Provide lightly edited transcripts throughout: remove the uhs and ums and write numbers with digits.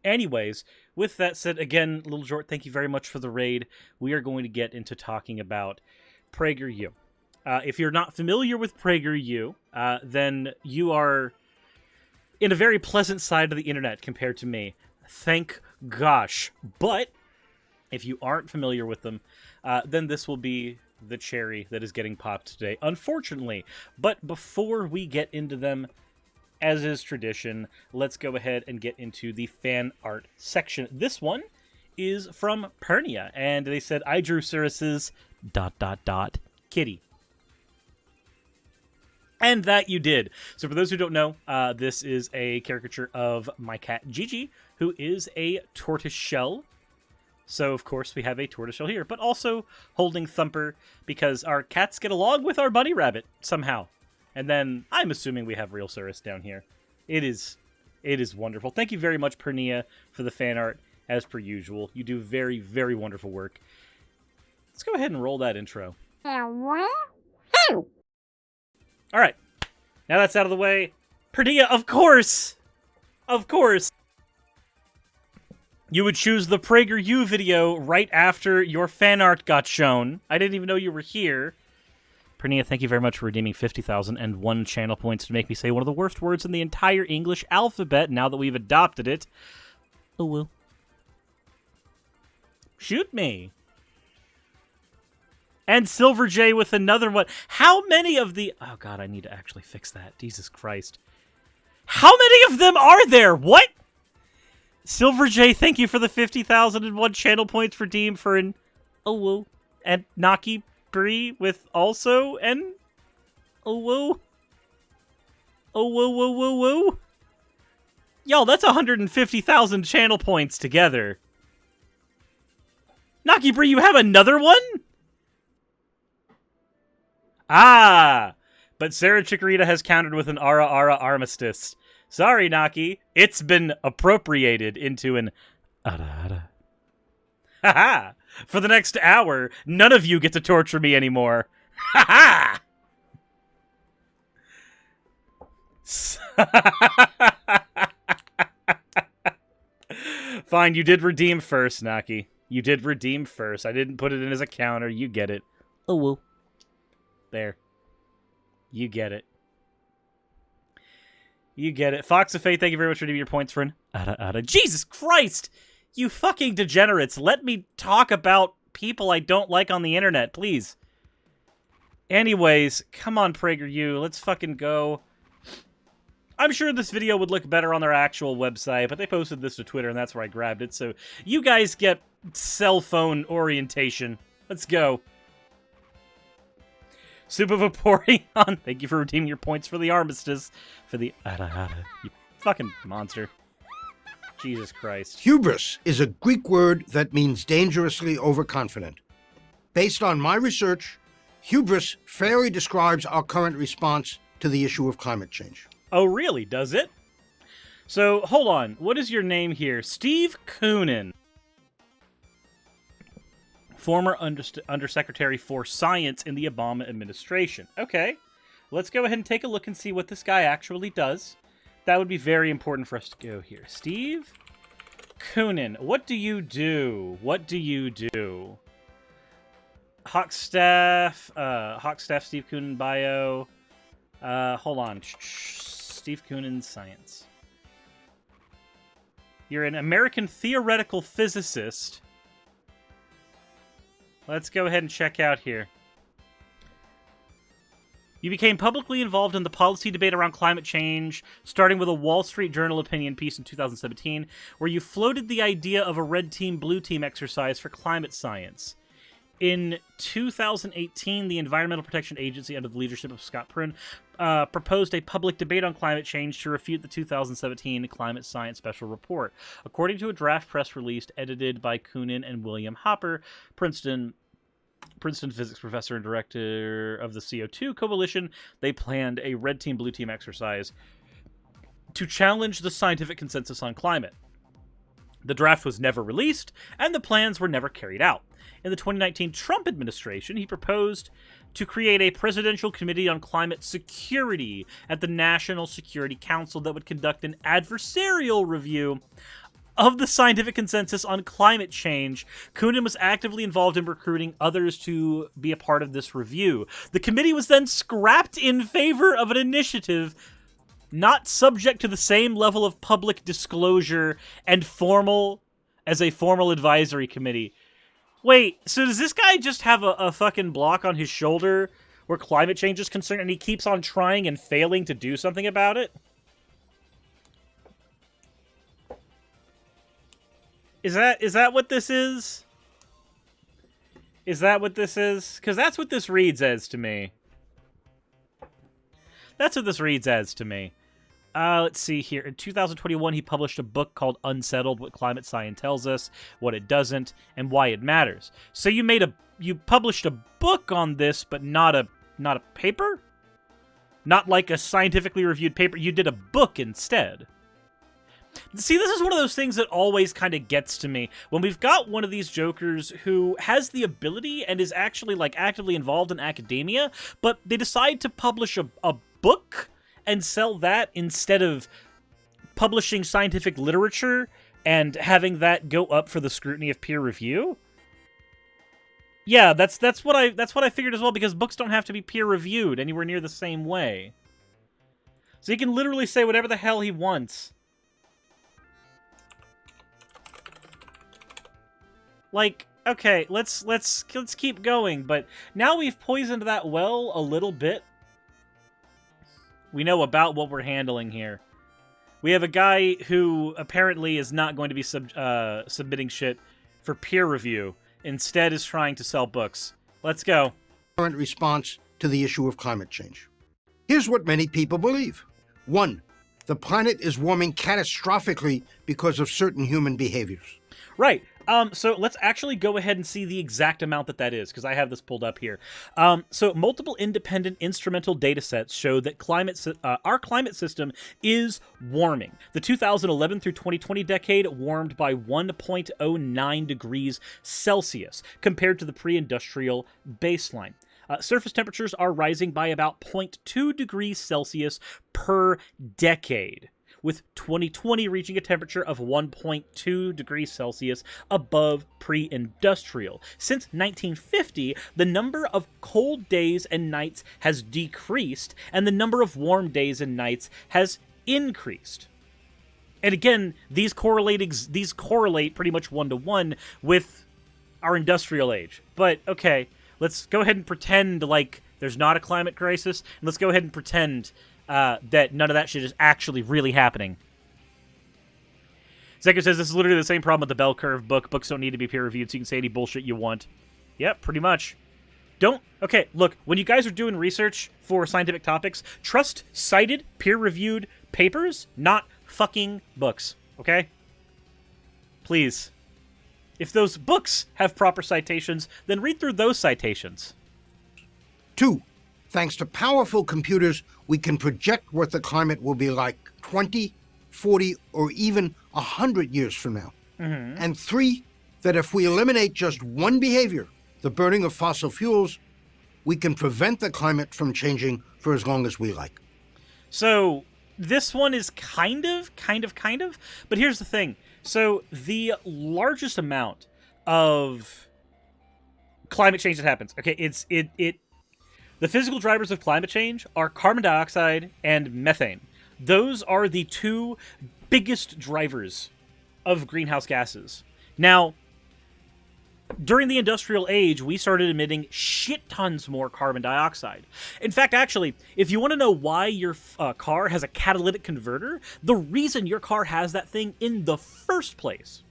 Anyways, with that said, again, Little Jort, thank you very much for the raid. We are going to get into talking about PragerU. If you're not familiar with PragerU, then you are in a very pleasant side of the internet compared to me. Thank gosh. But if you aren't familiar with them, then this will be the cherry that is getting popped today, unfortunately. But before we get into them, as is tradition, let's go ahead and get into the fan art section. This one is from Pernia, and they said, I drew Suris's ... kitty. And that you did. So for those who don't know, this is a caricature of my cat Gigi, who is a tortoiseshell. So, of course, we have a tortoiseshell here, but also holding Thumper, because our cats get along with our bunny rabbit, somehow. And then, I'm assuming we have real Suris down here. It is wonderful. Thank you very much, Pernia, for the fan art, as per usual. You do very, very wonderful work. Let's go ahead and roll that intro. Alright, now that's out of the way. Pernia, of course! Of course! You would choose the PragerU video right after your fan art got shown. I didn't even know you were here. Pernia, thank you very much for redeeming 50,001 channel points to make me say one of the worst words in the entire English alphabet now that we've adopted it. Oh, well. Shoot me. And Silver J with another one. How many of the... Oh, God, I need to actually fix that. Jesus Christ. How many of them are there? What? Silver J, thank you for the 50,001 channel points redeemed for an... Oh, whoa. And Naki Bree with also an... Oh, whoa. Oh, whoa, whoa, whoa, whoa. Yo, that's 150,000 channel points together. Naki Bree, you have another one? Ah! But Sarah Chikorita has countered with an Ara Ara Armistice. Sorry, Naki. It's been appropriated into an Ara Ara. Ha-ha! For the next hour, none of you get to torture me anymore. Ha-ha! Fine, you did redeem first, Naki. You did redeem first. I didn't put it in as a counter. You get it. Oh, well. There. You get it. You get it. Fox of Faith, thank you very much for redeeming your points for an Ada Ada. Jesus Christ! You fucking degenerates. Let me talk about people I don't like on the internet, please. Anyways, come on, PragerU. Let's fucking go. I'm sure this video would look better on their actual website, but they posted this to Twitter, and that's where I grabbed it. So you guys get cell phone orientation. Let's go. Soup of Vaporeon, thank you for redeeming your points for the Armistice. For the Ada Ada. You fucking monster. Jesus Christ. Hubris is a Greek word that means dangerously overconfident. Based on my research, hubris fairly describes our current response to the issue of climate change. Oh, really? Does it? So, hold on. What is your name here? Steve Koonin. Former Undersecretary for Science in the Obama administration. Okay. Let's go ahead and take a look and see what this guy actually does. That would be very important for us to go here. Steve Koonin. What do you do? What do you do? Hawkstaff, Steve Koonin bio. Hold on. Steve Koonin science. You're an American theoretical physicist. Let's go ahead and check out here. You became publicly involved in the policy debate around climate change, starting with a Wall Street Journal opinion piece in 2017, where you floated the idea of a red team, blue team exercise for climate science. In 2018, the Environmental Protection Agency, under the leadership of Scott Pruitt, proposed a public debate on climate change to refute the 2017 Climate Science Special Report. According to a draft press release edited by Koonin and William Hopper, Princeton physics professor and director of the CO2 Coalition, they planned a red team, blue team exercise to challenge the scientific consensus on climate. The draft was never released, and the plans were never carried out. In the 2019 Trump administration, he proposed to create a presidential committee on climate security at the National Security Council that would conduct an adversarial review of the scientific consensus on climate change, Coonan was actively involved in recruiting others to be a part of this review. The committee was then scrapped in favor of an initiative not subject to the same level of public disclosure and formal advisory committee. Wait, so does this guy just have a fucking block on his shoulder where climate change is concerned and he keeps on trying and failing to do something about it? Is that what this is? Is that what this is? Because that's what this reads as to me. That's what this reads as to me. Let's see here. In 2021, he published a book called Unsettled: What Climate Science Tells Us, What It Doesn't, and Why It Matters. So you published a book on this, but not a paper? Not like a scientifically reviewed paper. You did a book instead. See, this is one of those things that always kind of gets to me. When we've got one of these jokers who has the ability and is actually, like, actively involved in academia, but they decide to publish a book and sell that instead of publishing scientific literature and having that go up for the scrutiny of peer review. Yeah, that's what I figured as well, because books don't have to be peer reviewed anywhere near the same way. So he can literally say whatever the hell he wants. Like, okay, let's keep going, but now we've poisoned that well a little bit. We know about what we're handling here. We have a guy who apparently is not going to be submitting shit for peer review. Instead is trying to sell books. Let's go. Current response to the issue of climate change. Here's what many people believe. 1. The planet is warming catastrophically because of certain human behaviors. Right. So let's actually go ahead and see the exact amount that is, because I have this pulled up here. So multiple independent instrumental data sets show that our climate system is warming. The 2011 through 2020 decade warmed by 1.09 degrees Celsius compared to the pre-industrial baseline. Surface temperatures are rising by about 0.2 degrees Celsius per decade, with 2020 reaching a temperature of 1.2 degrees Celsius above pre-industrial. Since 1950, the number of cold days and nights has decreased, and the number of warm days and nights has increased. And again, these correlate pretty much one-to-one with our industrial age. But, okay, let's go ahead and pretend like there's not a climate crisis, and let's go ahead and pretend that none of that shit is actually really happening. Zeko says this is literally the same problem with the bell curve book. Books don't need to be peer-reviewed, so you can say any bullshit you want. Yep, pretty much. Okay, look, when you guys are doing research for scientific topics, trust cited, peer-reviewed papers, not fucking books, okay? Please. If those books have proper citations, then read through those citations. 2. Thanks to powerful computers, we can project what the climate will be like 20, 40, or even 100 years from now. Mm-hmm. And 3, that if we eliminate just one behavior, the burning of fossil fuels, we can prevent the climate from changing for as long as we like. So, this one is kind of, but here's the thing. So, the largest amount of climate change that happens, okay, the physical drivers of climate change are carbon dioxide and methane. Those are the two biggest drivers of greenhouse gases. Now, during the industrial age, we started emitting shit tons more carbon dioxide. In fact, actually, if you want to know why your car has a catalytic converter, the reason your car has that thing in the first place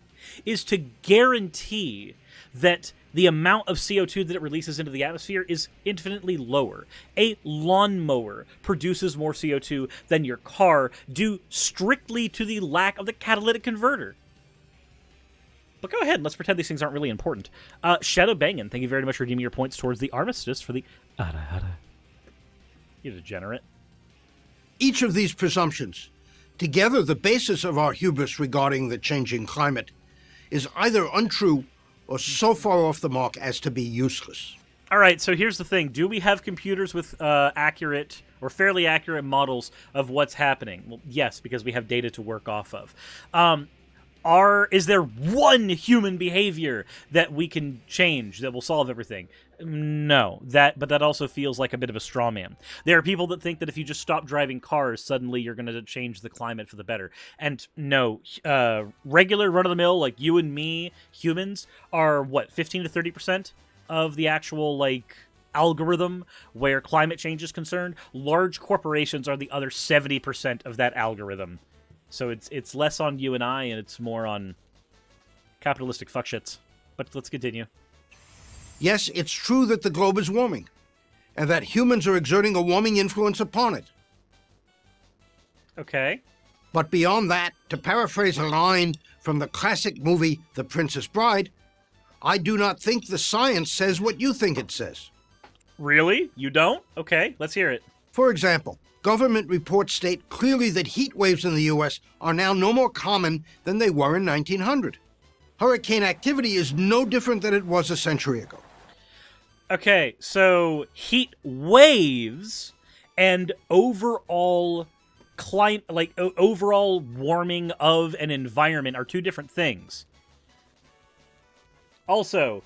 is to guarantee that the amount of CO2 that it releases into the atmosphere is infinitely lower. A lawnmower produces more CO2 than your car due strictly to the lack of the catalytic converter. But go ahead and let's pretend these things aren't really important. Shadow Bangin', thank you very much for redeeming your points towards the armistice for the Ara. You degenerate. Each of these presumptions, together the basis of our hubris regarding the changing climate, is either untrue or so far off the mark as to be useless. All right, so here's the thing. Do we have computers with accurate or fairly accurate models of what's happening? Well, yes, because we have data to work off of. Is there one human behavior that we can change that will solve everything? No, but that also feels like a bit of a straw man. There are people that think that if you just stop driving cars, suddenly you're going to change the climate for the better. And no, regular run-of-the-mill, like you and me, humans, are, 15 to 30% of the actual, algorithm where climate change is concerned. Large corporations are the other 70% of that algorithm. So it's less on you and I, and it's more on capitalistic fuckshits. But let's continue. Yes, it's true that the globe is warming, and that humans are exerting a warming influence upon it. Okay. But beyond that, to paraphrase a line from the classic movie The Princess Bride, I do not think the science says what you think it says. Really? You don't? Okay, let's hear it. For example, government reports state clearly that heat waves in the U.S. are now no more common than they were in 1900. Hurricane activity is no different than it was a century ago. Okay, so heat waves and overall overall warming of an environment are two different things. Also,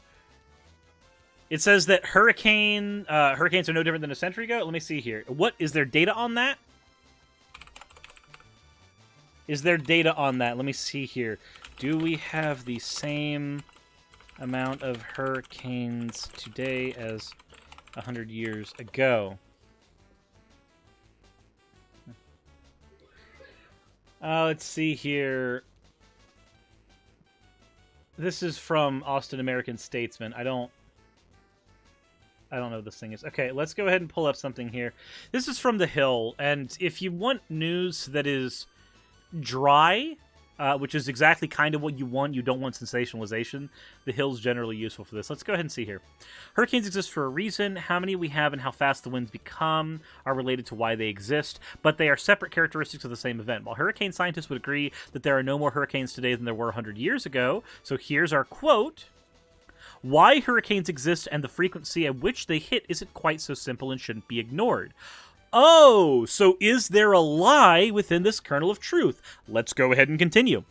it says that hurricanes are no different than a century ago. Let me see here. What is there data on that? Is there data on that? Let me see here. Do we have the same amount of hurricanes today as 100 years ago? Let's see here. This is from Austin American Statesman. I don't know what this thing is. Okay, let's go ahead and pull up something here. This is from The Hill, and if you want news that is dry, which is exactly kind of what you want, you don't want sensationalization, The Hill's generally useful for this. Let's go ahead and see here. Hurricanes exist for a reason. How many we have and how fast the winds become are related to why they exist, but they are separate characteristics of the same event. While hurricane scientists would agree that there are no more hurricanes today than there were 100 years ago, so here's our quote: "Why hurricanes exist and the frequency at which they hit isn't quite so simple and shouldn't be ignored." Oh, so is there a lie within this kernel of truth? Let's go ahead and continue.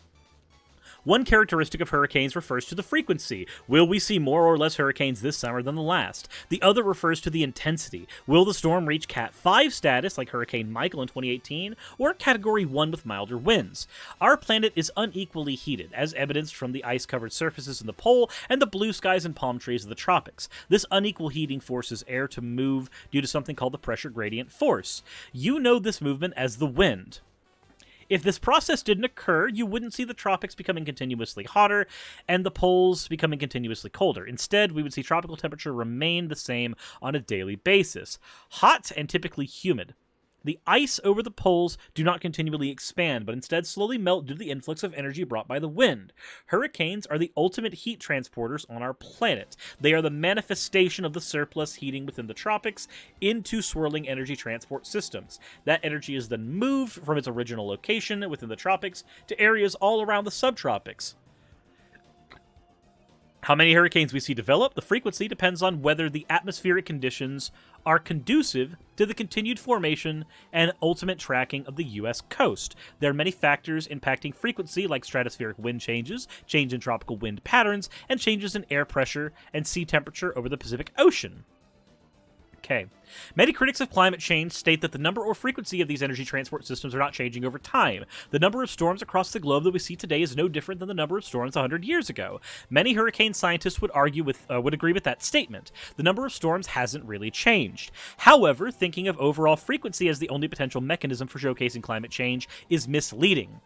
One characteristic of hurricanes refers to the frequency. Will we see more or less hurricanes this summer than the last? The other refers to the intensity. Will the storm reach Cat 5 status, like Hurricane Michael in 2018, or Category 1 with milder winds? Our planet is unequally heated, as evidenced from the ice-covered surfaces in the pole and the blue skies and palm trees of the tropics. This unequal heating forces air to move due to something called the pressure gradient force. You know this movement as the wind. If this process didn't occur, you wouldn't see the tropics becoming continuously hotter and the poles becoming continuously colder. Instead, we would see tropical temperature remain the same on a daily basis. Hot and typically humid. The ice over the poles do not continually expand, but instead slowly melt due to the influx of energy brought by the wind. Hurricanes are the ultimate heat transporters on our planet. They are the manifestation of the surplus heating within the tropics into swirling energy transport systems. That energy is then moved from its original location within the tropics to areas all around the subtropics. How many hurricanes we see develop? The frequency depends on whether the atmospheric conditions are conducive to the continued formation and ultimate tracking of the U.S. coast. There are many factors impacting frequency, like stratospheric wind changes, change in tropical wind patterns, and changes in air pressure and sea temperature over the Pacific Ocean. Okay. Many critics of climate change state that the number or frequency of these energy transport systems are not changing over time. The number of storms across the globe that we see today is no different than the number of storms 100 years ago. Many hurricane scientists would agree with that statement. The number of storms hasn't really changed. However, thinking of overall frequency as the only potential mechanism for showcasing climate change is misleading.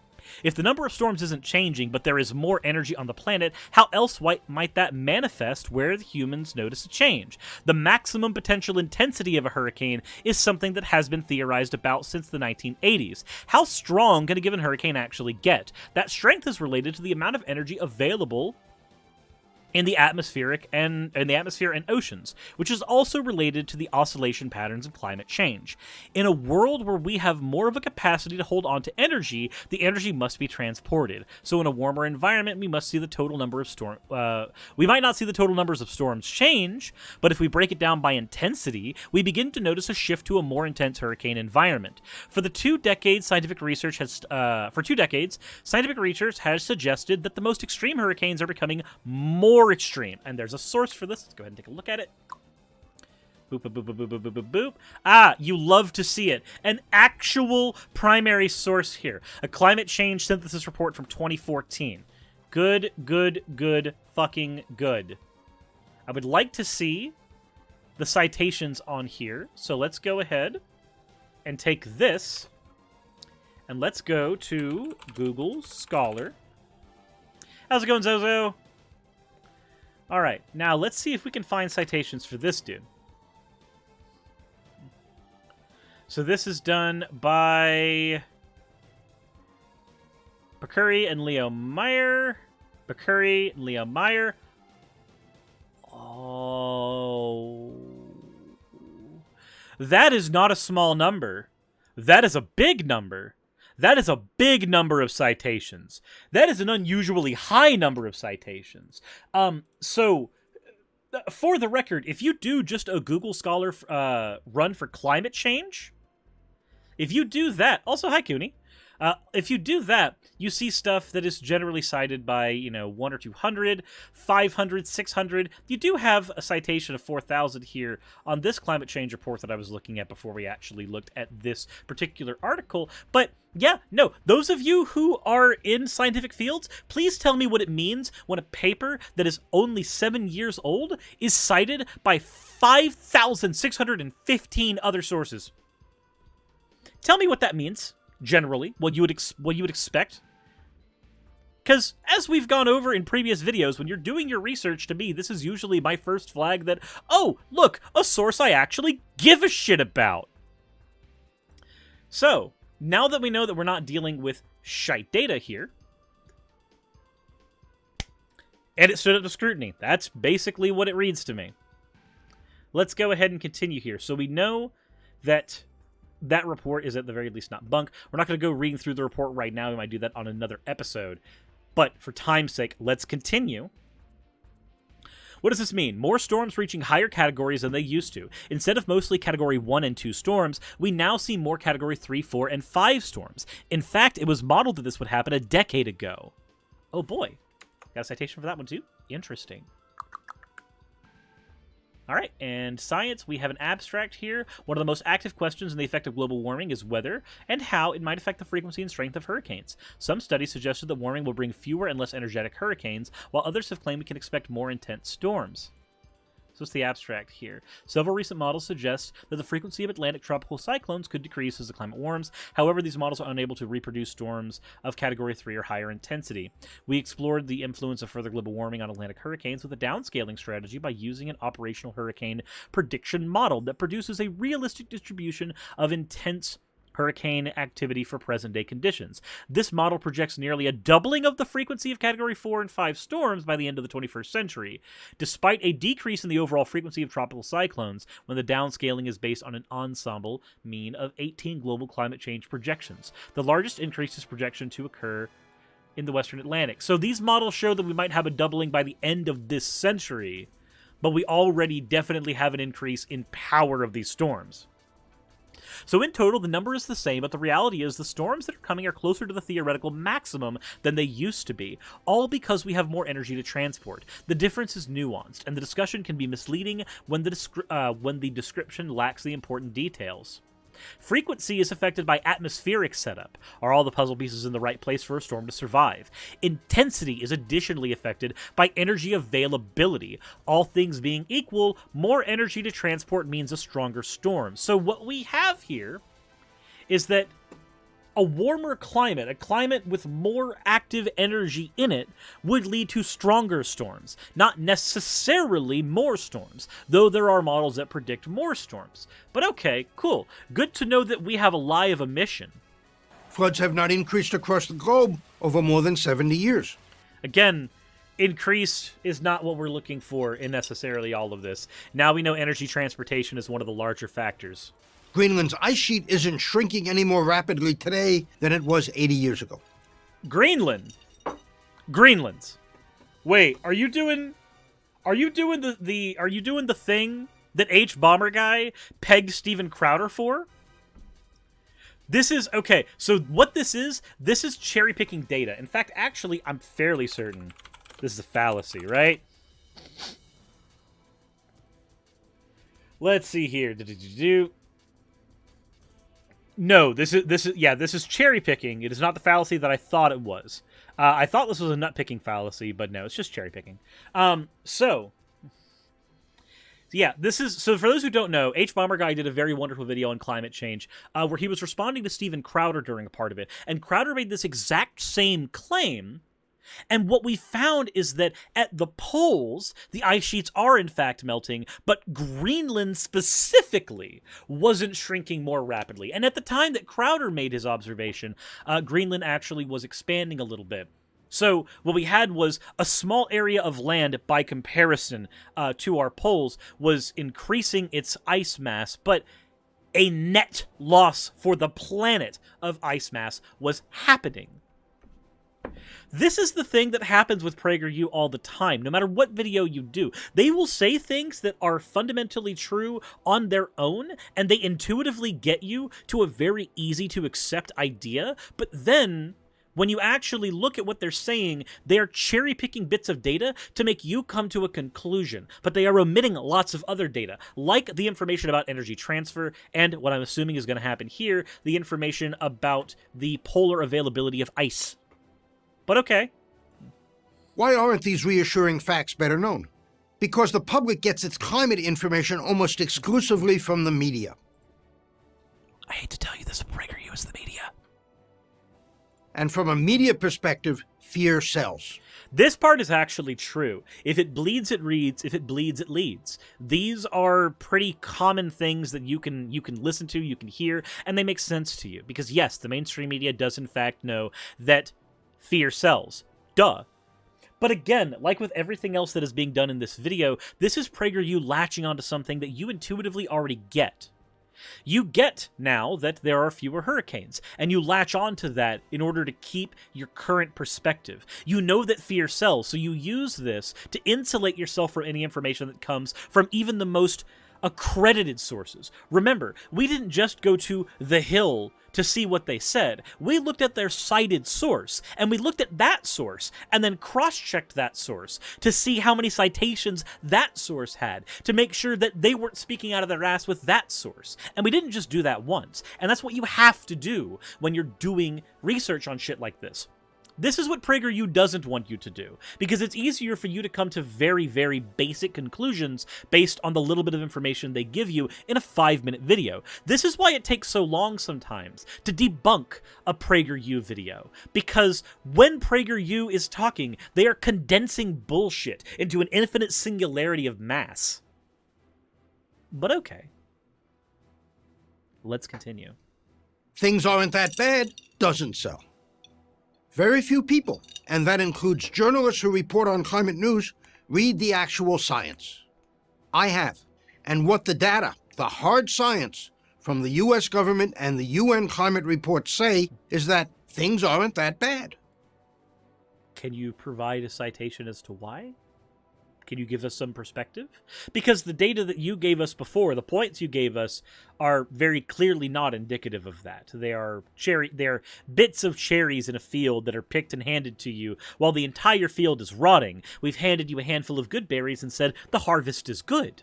If the number of storms isn't changing, but there is more energy on the planet, how else might that manifest where the humans notice a change? The maximum potential intensity of a hurricane is something that has been theorized about since the 1980s. How strong can a given hurricane actually get? That strength is related to the amount of energy available in the atmosphere and oceans, which is also related to the oscillation patterns of climate change. In a world where we have more of a capacity to hold on to energy, the energy must be transported. So in a warmer environment, we must see the total number of we might not see the total numbers of storms change, but if we break it down by intensity, we begin to notice a shift to a more intense hurricane environment. For 2 decades, scientific research has suggested that the most extreme hurricanes are becoming more extreme. And there's a source for this. Let's go ahead and take a look at it. Boop, boop, boop, boop, boop, boop, boop, boop. Ah, you love to see it. An actual primary source here. A climate change synthesis report from 2014. Good, good, good, fucking good. I would like to see the citations on here. So let's go ahead and take this and let's go to Google Scholar. How's it going, Zozo? All right, now let's see if we can find citations for this dude. So this is done by Bakuri and Leo Meyer. Oh. That is not a small number. That is a big number. That is a big number of citations. That is an unusually high number of citations. So, for the record, if you do just a Google Scholar run for climate change, if you do that, also hi Cooney, if you do that, you see stuff that is generally cited by, 1 or 200, 500, 600. You do have a citation of 4,000 here on this climate change report that I was looking at before we actually looked at this particular article. But yeah, no, those of you who are in scientific fields, please tell me what it means when a paper that is only 7 years old is cited by 5,615 other sources. Tell me what that means. Generally, what you would expect. Because, as we've gone over in previous videos, when you're doing your research, to me, this is usually my first flag that, oh, look, a source I actually give a shit about. So, now that we know that we're not dealing with shite data here, and it stood up to scrutiny. That's basically what it reads to me. Let's go ahead and continue here. So we know that that report is at the very least not bunk. We're not going to go reading through the report right now. We might do that on another episode. But for time's sake, let's continue. What does this mean? More storms reaching higher categories than they used to. Instead of mostly Category 1 and 2 storms, we now see more Category 3, 4, and 5 storms. In fact, it was modeled that this would happen a decade ago. Oh boy. Got a citation for that one too? Interesting. All right, and science, we have an abstract here. One of the most active questions in the effect of global warming is whether and how it might affect the frequency and strength of hurricanes. Some studies suggested that warming will bring fewer and less energetic hurricanes, while others have claimed we can expect more intense storms. So what's the abstract here? Several recent models suggest that the frequency of Atlantic tropical cyclones could decrease as the climate warms. However, these models are unable to reproduce storms of Category 3 or higher intensity. We explored the influence of further global warming on Atlantic hurricanes with a downscaling strategy by using an operational hurricane prediction model that produces a realistic distribution of intense hurricane activity for present-day conditions. This model projects nearly a doubling of the frequency of Category 4 and 5 storms by the end of the 21st century, despite a decrease in the overall frequency of tropical cyclones when the downscaling is based on an ensemble mean of 18 global climate change projections. The largest increase is projection to occur in the Western Atlantic. So these models show that we might have a doubling by the end of this century, but we already definitely have an increase in power of these storms. So in total, the number is the same, but the reality is the storms that are coming are closer to the theoretical maximum than they used to be, all because we have more energy to transport. The difference is nuanced, and the discussion can be misleading when the description lacks the important details. Frequency is affected by atmospheric setup. Are all the puzzle pieces in the right place for a storm to survive? Intensity is additionally affected by energy availability. All things being equal, more energy to transport means a stronger storm. So what we have here is that a warmer climate, a climate with more active energy in it, would lead to stronger storms, not necessarily more storms, though there are models that predict more storms. But okay, cool. Good to know that we have a lie of omission. Floods have not increased across the globe over more than 70 years. Again, increased is not what we're looking for in necessarily all of this. Now we know energy transportation is one of the larger factors. Greenland's ice sheet isn't shrinking any more rapidly today than it was 80 years ago. Greenland's. Wait, are you doing the thing that H Bomber guy pegged Steven Crowder for? This is okay. So what this is cherry picking data. In fact, actually, I'm fairly certain this is a fallacy, right? Let's see here. No, this is cherry picking. It is not the fallacy that I thought it was. I thought this was a nut picking fallacy, but no, it's just cherry picking. So for those who don't know, H Bomber Guy did a very wonderful video on climate change, where he was responding to Steven Crowder during a part of it, and Crowder made this exact same claim. And what we found is that at the poles, the ice sheets are in fact melting, but Greenland specifically wasn't shrinking more rapidly. And at the time that Crowder made his observation, Greenland actually was expanding a little bit. So what we had was a small area of land by comparison to our poles was increasing its ice mass, but a net loss for the planet of ice mass was happening. This is the thing that happens with PragerU all the time. No matter what video you do, they will say things that are fundamentally true on their own, and they intuitively get you to a very easy to accept idea, but then when you actually look at what they're saying, they are cherry-picking bits of data to make you come to a conclusion, but they are omitting lots of other data, like the information about energy transfer, and what I'm assuming is going to happen here, the information about the polar availability of ice. But okay. Why aren't these reassuring facts better known? Because the public gets its climate information almost exclusively from the media. I hate to tell you this, PragerU is the media. And from a media perspective, fear sells. This part is actually true. If it bleeds, it reads. If it bleeds, it leads. These are pretty common things that you can listen to, you can hear, and they make sense to you. Because yes, the mainstream media does in fact know that fear sells. Duh. But again, like with everything else that is being done in this video, this is PragerU latching onto something that you intuitively already get. You get now that there are fewer hurricanes, and you latch onto that in order to keep your current perspective. You know that fear sells, so you use this to insulate yourself from any information that comes from even the most accredited sources. Remember, we didn't just go to The Hill to see what they said. We looked at their cited source, and we looked at that source, and then cross-checked that source to see how many citations that source had, to make sure that they weren't speaking out of their ass with that source. And we didn't just do that once. And that's what you have to do when you're doing research on shit like this. This is what PragerU doesn't want you to do, because it's easier for you to come to very, very basic conclusions based on the little bit of information they give you in a 5-minute video. This is why it takes so long sometimes to debunk a PragerU video, because when PragerU is talking, they are condensing bullshit into an infinite singularity of mass. But okay. Let's continue. Things aren't that bad doesn't sell. Very few people, and that includes journalists who report on climate news, read the actual science. I have. And what the data, the hard science, from the US government and the UN climate reports say is that things aren't that bad. Can you provide a citation as to why? Can you give us some perspective? Because the data that you gave us before, the points you gave us, are very clearly not indicative of that. They are bits of cherries in a field that are picked and handed to you while the entire field is rotting. We've handed you a handful of good berries and said, the harvest is good.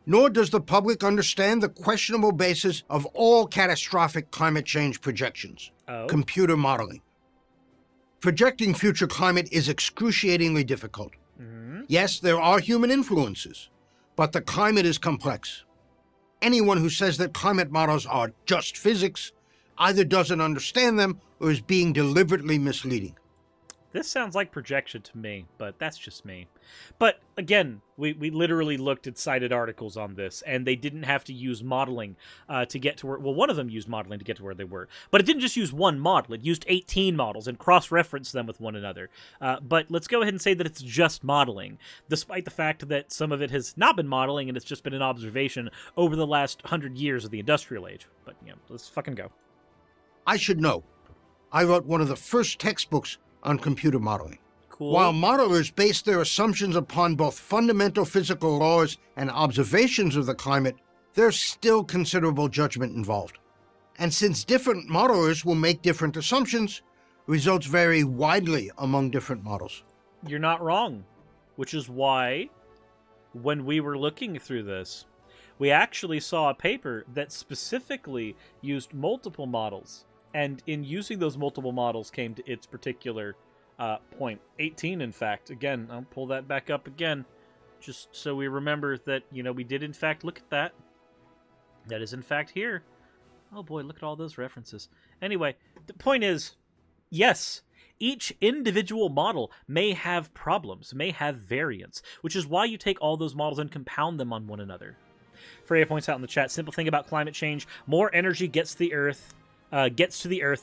Nor does the public understand the questionable basis of all catastrophic climate change projections. Computer modeling. Projecting future climate is excruciatingly difficult. Yes, there are human influences, but the climate is complex. Anyone who says that climate models are just physics either doesn't understand them or is being deliberately misleading. This sounds like projection to me, but that's just me. But again, we literally looked at cited articles on this, and they didn't have to use modeling to get to where... Well, one of them used modeling to get to where they were. But it didn't just use one model. It used 18 models and cross-referenced them with one another. But let's go ahead and say that it's just modeling, despite the fact that some of it has not been modeling, and it's just been an observation over the last 100 years of the industrial age. But, let's fucking go. I should know. I wrote one of the first textbooks on computer modeling. Cool. While modelers base their assumptions upon both fundamental physical laws and observations of the climate, there's still considerable judgment involved. And since different modelers will make different assumptions, results vary widely among different models. You're not wrong, which is why, when we were looking through this, we actually saw a paper that specifically used multiple models. And in using those multiple models came to its particular point. 18, in fact. Again, I'll pull that back up again, just so we remember that, we did in fact look at that. That is in fact here. Oh boy, look at all those references. Anyway, the point is, yes, each individual model may have problems, may have variance, which is why you take all those models and compound them on one another. Freya points out in the chat, simple thing about climate change, more energy gets to the Earth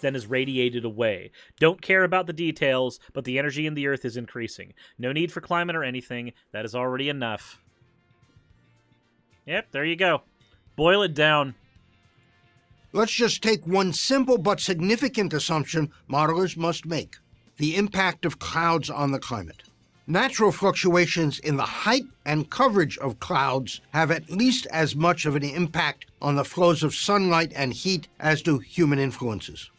than is radiated away. Don't care about the details, but the energy in the Earth is increasing. No need for climate or anything. That is already enough. Yep, there you go. Boil it down. Let's just take one simple but significant assumption modelers must make: the impact of clouds on the climate. Natural fluctuations in the height and coverage of clouds have at least as much of an impact on the flows of sunlight and heat as do human influences.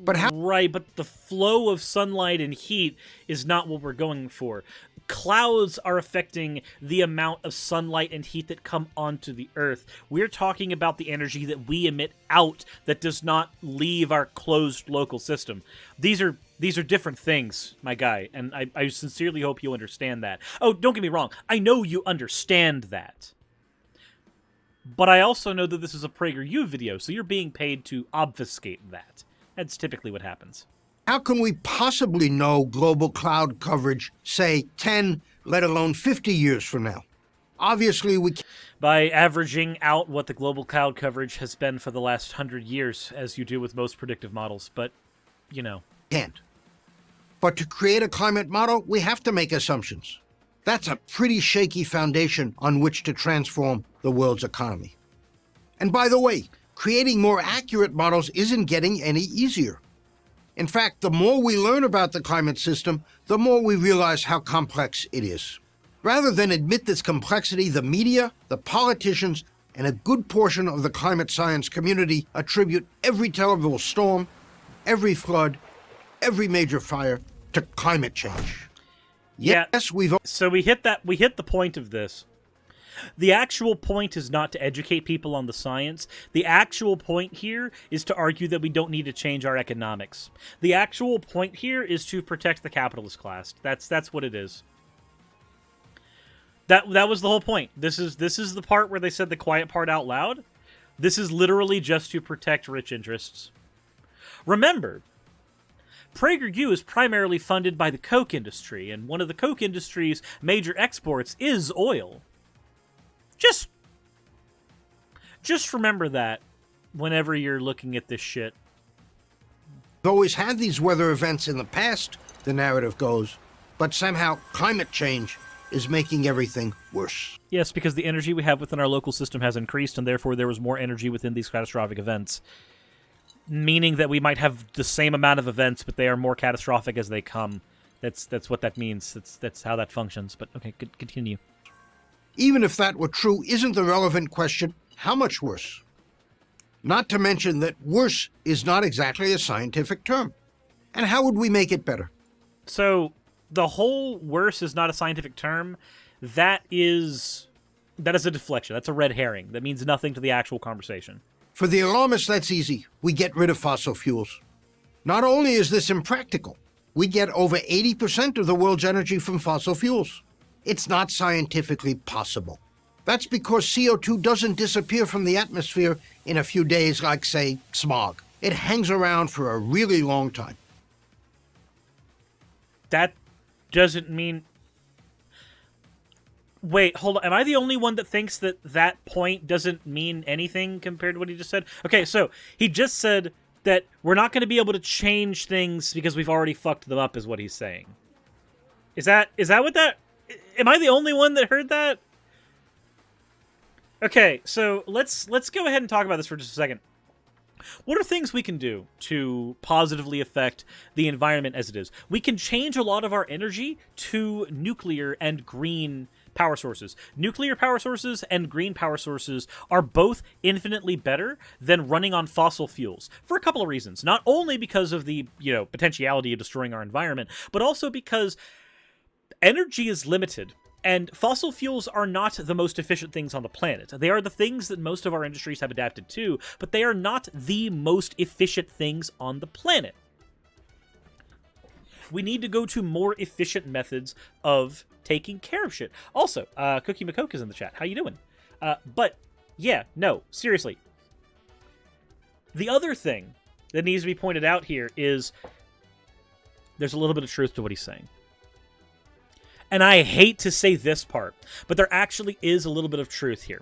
But how... Right, but the flow of sunlight and heat is not what we're going for. Clouds are affecting the amount of sunlight and heat that come onto the Earth. We're talking about the energy that we emit out that does not leave our closed local system. These are different things, my guy, and I sincerely hope you understand that. Oh, don't get me wrong. I know you understand that. But I also know that this is a PragerU video, so you're being paid to obfuscate that. That's typically what happens. How can we possibly know global cloud coverage, say, 10, let alone 50 years from now? Obviously, we can't. By averaging out what the global cloud coverage has been for the last 100 years, as you do with most predictive models, but, Can't. But to create a climate model, we have to make assumptions. That's a pretty shaky foundation on which to transform the world's economy. And by the way, creating more accurate models isn't getting any easier. In fact, the more we learn about the climate system, the more we realize how complex it is. Rather than admit this complexity, the media, the politicians, and a good portion of the climate science community attribute every terrible storm, every flood, every major fire to climate change. Yeah. Yes, So we hit the point of this. The actual point is not to educate people on the science. The actual point here is to argue that we don't need to change our economics. The actual point here is to protect the capitalist class. That's what it is. That was the whole point. This is the part where they said the quiet part out loud. This is literally just to protect rich interests. Remember, PragerU is primarily funded by the coke industry, and one of the coke industry's major exports is oil. Just remember that whenever you're looking at this shit. We've always had these weather events in the past, the narrative goes, but somehow climate change is making everything worse. Yes, because the energy we have within our local system has increased, and therefore there was more energy within these catastrophic events. Meaning that we might have the same amount of events, but they are more catastrophic as they come. That's what that means. That's how that functions. But okay, continue. Even if that were true, isn't the relevant question how much worse? Not to mention that worse is not exactly a scientific term. And how would we make it better? So the whole worse is not a scientific term. That is a deflection. That's a red herring. That means nothing to the actual conversation. For the alarmists, that's easy. We get rid of fossil fuels. Not only is this impractical, we get over 80% of the world's energy from fossil fuels. It's not scientifically possible. That's because CO2 doesn't disappear from the atmosphere in a few days like, say, smog. It hangs around for a really long time. that doesn't mean... Wait, hold on. Am I the only one that thinks that that point doesn't mean anything compared to what he just said? Okay, so he just said that we're not going to be able to change things because we've already fucked them up, is what he's saying. Is that what that... Am I the only one that heard that? Okay, so let's go ahead and talk about this for just a second. What are things we can do to positively affect the environment as it is? We can change a lot of our energy to nuclear and green power sources. Nuclear power sources and green power sources are both infinitely better than running on fossil fuels for a couple of reasons. Not only because of the, potentiality of destroying our environment, but also because energy is limited. And fossil fuels are not the most efficient things on the planet. They are the things that most of our industries have adapted to, but they are not the most efficient things on the planet. We need to go to more efficient methods of taking care of shit. Also, Cookie McCoke is in the chat. How you doing? But, yeah, no, seriously. The other thing that needs to be pointed out here is there's a little bit of truth to what he's saying. And I hate to say this part, but there actually is a little bit of truth here.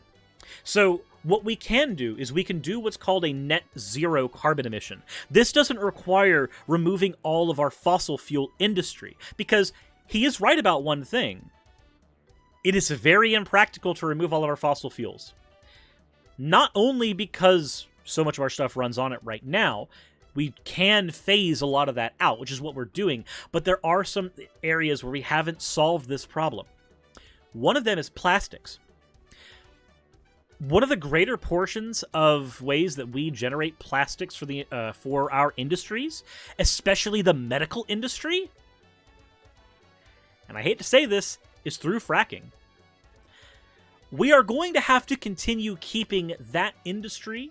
So what we can do is we can do what's called a net zero carbon emission. This doesn't require removing all of our fossil fuel industry, because he is right about one thing. It is very impractical to remove all of our fossil fuels. Not only because so much of our stuff runs on it right now, we can phase a lot of that out, which is what we're doing, but there are some areas where we haven't solved this problem. One of them is plastics. One of the greater portions of ways that we generate plastics for our industries, especially the medical industry, and I hate to say this, is through fracking. We are going to have to continue keeping that industry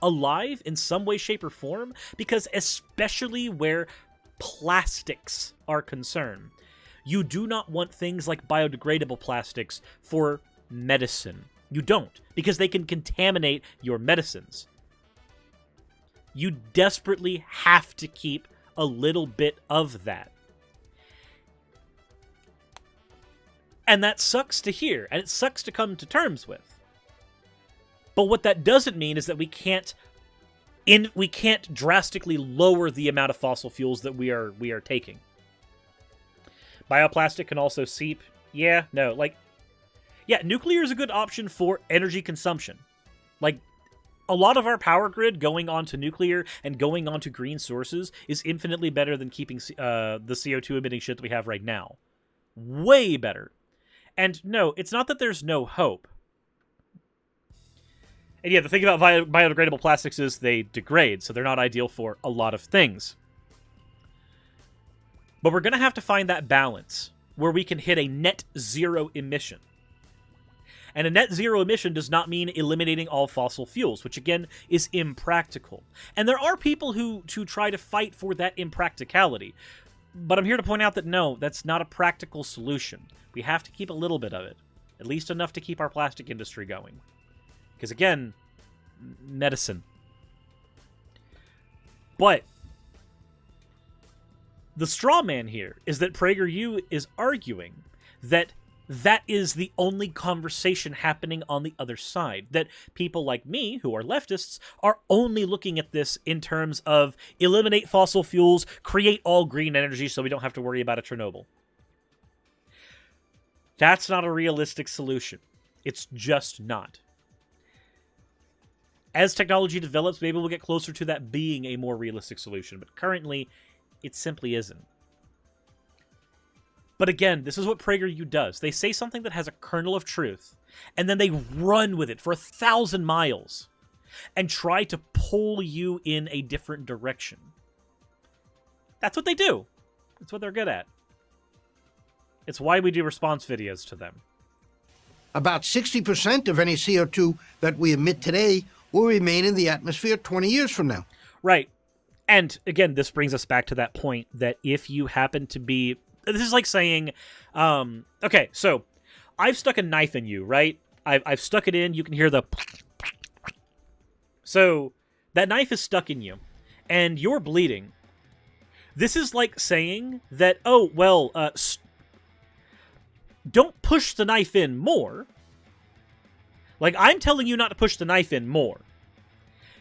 alive in some way, shape, or form, because especially where plastics are concerned, you do not want things like biodegradable plastics for medicine. You don't, because they can contaminate your medicines. You desperately have to keep a little bit of that. And that sucks to hear, and it sucks to come to terms with. But what that doesn't mean is that we can't drastically lower the amount of fossil fuels that we are taking. Bioplastic can also seep. Yeah, nuclear is a good option for energy consumption. Like, a lot of our power grid going onto nuclear and going onto green sources is infinitely better than keeping the CO2 emitting shit that we have right now. Way better. And no, it's not that there's no hope. And yeah, the thing about biodegradable plastics is they degrade, so they're not ideal for a lot of things. But we're going to have to find that balance where we can hit a net zero emission. And a net zero emission does not mean eliminating all fossil fuels, which again is impractical. And there are people who try to fight for that impracticality. But I'm here to point out that no, that's not a practical solution. We have to keep a little bit of it. At least enough to keep our plastic industry going. Because again, medicine. But the straw man here is that PragerU is arguing that that is the only conversation happening on the other side. That people like me, who are leftists, are only looking at this in terms of eliminate fossil fuels, create all green energy so we don't have to worry about a Chernobyl. That's not a realistic solution. It's just not. As technology develops, maybe we'll get closer to that being a more realistic solution, but currently, it simply isn't. But again, this is what PragerU does. They say something that has a kernel of truth, and then they run with it for 1,000 miles and try to pull you in a different direction. That's what they do. That's what they're good at. It's why we do response videos to them. About 60% of any CO2 that we emit today will remain in the atmosphere 20 years from now. Right. And again, this brings us back to that point that if you happen to be... This is like saying, okay, so I've stuck a knife in you, right? I've stuck it in. You can hear the... So that knife is stuck in you, and you're bleeding. This is like saying that, oh, well, don't push the knife in more. Like, I'm telling you not to push the knife in more.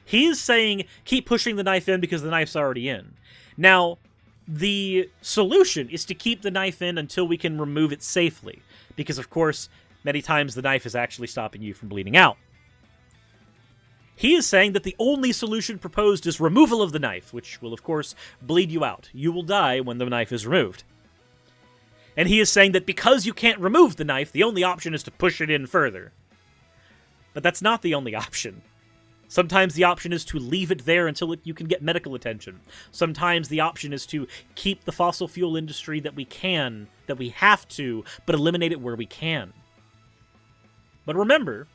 He's saying keep pushing the knife in because the knife's already in. Now, the solution is to keep the knife in until we can remove it safely. Because, of course, many times the knife is actually stopping you from bleeding out. He is saying that the only solution proposed is removal of the knife, which will, of course, bleed you out. You will die when the knife is removed. And he is saying that because you can't remove the knife, the only option is to push it in further. But that's not the only option. Sometimes the option is to leave it there until you can get medical attention. Sometimes the option is to keep the fossil fuel industry that we have to, but eliminate it where we can. But remember,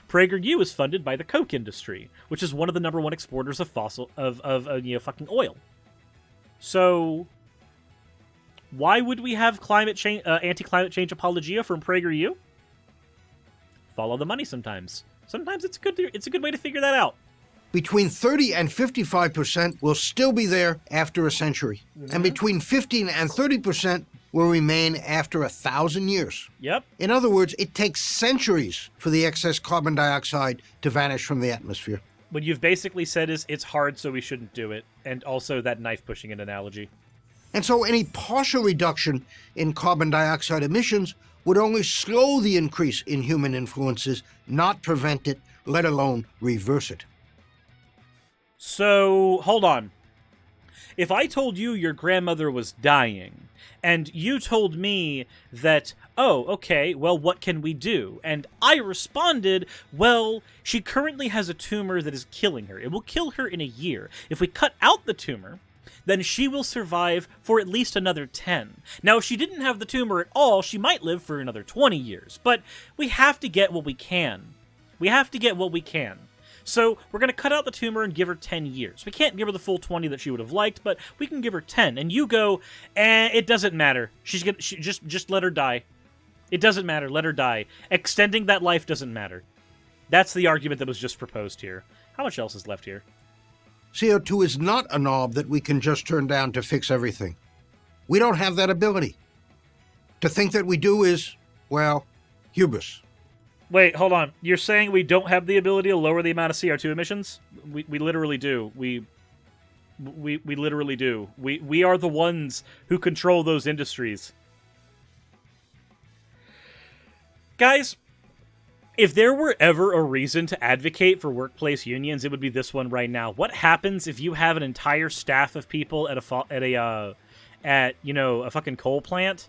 PragerU is funded by the Coke industry, which is one of the #1 exporters of fucking oil. So, why would we have anti-climate change apologia from PragerU? Follow the money sometimes. Sometimes it's a good way to figure that out. Between 30 and 55% will still be there after a century. Mm-hmm. And between 15 and 30% will remain after 1,000 years. Yep. In other words, it takes centuries for the excess carbon dioxide to vanish from the atmosphere. What you've basically said is it's hard, so we shouldn't do it. And also that knife pushing an analogy. And so any partial reduction in carbon dioxide emissions would only slow the increase in human influences, not prevent it, let alone reverse it. So, hold on. If I told you your grandmother was dying, and you told me that, oh, okay, well, what can we do? And I responded, well, she currently has a tumor that is killing her. It will kill her in a year. If we cut out the tumor, then she will survive for at least another 10. Now, if she didn't have the tumor at all, she might live for another 20 years. But we have to get what we can. We have to get what we can. So we're going to cut out the tumor and give her 10 years. We can't give her the full 20 that she would have liked, but we can give her 10. And you go, it doesn't matter. Just let her die. It doesn't matter. Let her die. Extending that life doesn't matter. That's the argument that was just proposed here. How much else is left here? CO2 is not a knob that we can just turn down to fix everything. We don't have that ability. To think that we do is, well, hubris. Wait, hold on. You're saying we don't have the ability to lower the amount of CO2 emissions? We literally do. We literally do. We are the ones who control those industries. Guys, if there were ever a reason to advocate for workplace unions, it would be this one right now. What happens if you have an entire staff of people at a fucking coal plant,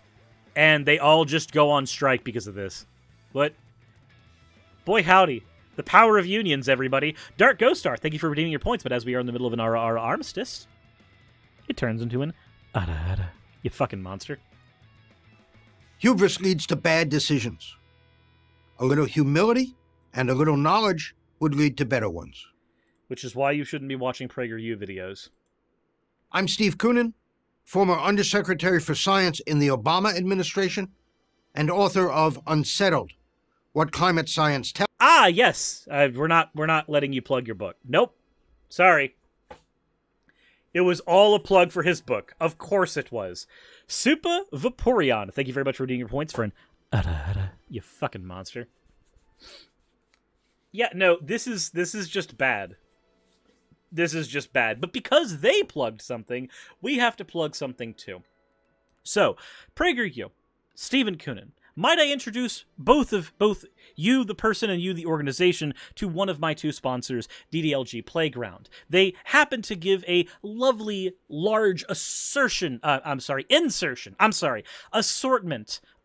and they all just go on strike because of this? What? Boy, howdy. The power of unions, everybody. Dark Ghost Star, thank you for redeeming your points, but as we are in the middle of an armistice, it turns into an ara, you fucking monster. Hubris leads to bad decisions. A little humility and a little knowledge would lead to better ones. Which is why you shouldn't be watching PragerU videos. I'm Steve Koonin, former Undersecretary for Science in the Obama administration and author of Unsettled, What Climate Science Tells. Ah, yes. We're not letting you plug your book. Nope. Sorry. It was all a plug for his book. Of course it was. Supa Vaporeon. Thank you very much for redeeming your points for an you fucking monster. Yeah, no, this is just bad. This is just bad. But because they plugged something, we have to plug something too. So, PragerU, Stephen Koonin, might I introduce both you, the person, and you, the organization, to one of my two sponsors, DDLG Playground. They happen to give a lovely, large assortment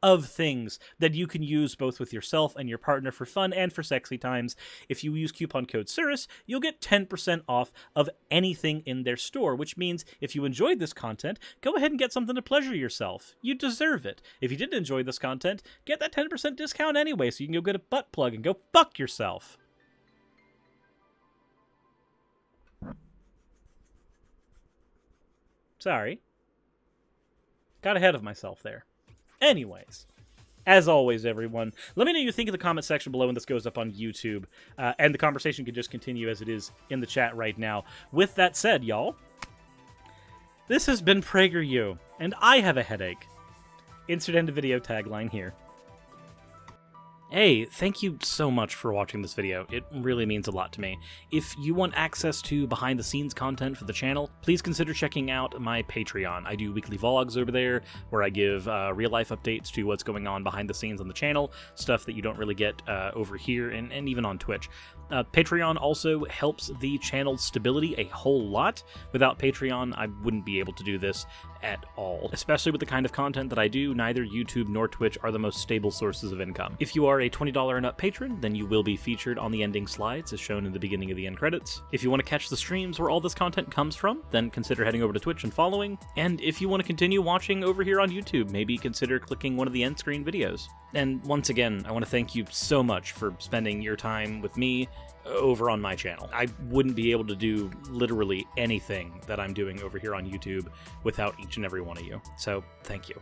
of things that you can use both with yourself and your partner for fun and for sexy times. If you use coupon code Suris, you'll get 10% off of anything in their store, which means if you enjoyed this content, go ahead and get something to pleasure yourself. You deserve it. If you didn't enjoy this content, get that 10% discount anyway, so you can go get a butt plug and go fuck yourself. Sorry. Got ahead of myself there. Anyways, as always, everyone, let me know what you think in the comment section below when this goes up on YouTube, and the conversation can just continue as it is in the chat right now. With that said, y'all, This has been PragerU, and I have a headache. Insert end of video tagline here. Hey, thank you so much for watching this video. It really means a lot to me. If you want access to behind-the-scenes content for the channel, please consider checking out my Patreon. I do weekly vlogs over there, where I give real-life updates to what's going on behind the scenes on the channel, stuff that you don't really get over here, and even on Twitch. Patreon also helps the channel's stability a whole lot. Without Patreon, I wouldn't be able to do this at all. Especially with the kind of content that I do, neither YouTube nor Twitch are the most stable sources of income. If you are a $20 and up patron, then you will be featured on the ending slides as shown in the beginning of the end credits. If you want to catch the streams where all this content comes from, then consider heading over to Twitch and following. And if you want to continue watching over here on YouTube, maybe consider clicking one of the end screen videos. And once again, I want to thank you so much for spending your time with me over on my channel. I wouldn't be able to do literally anything that I'm doing over here on YouTube without each and every one of you. So, thank you.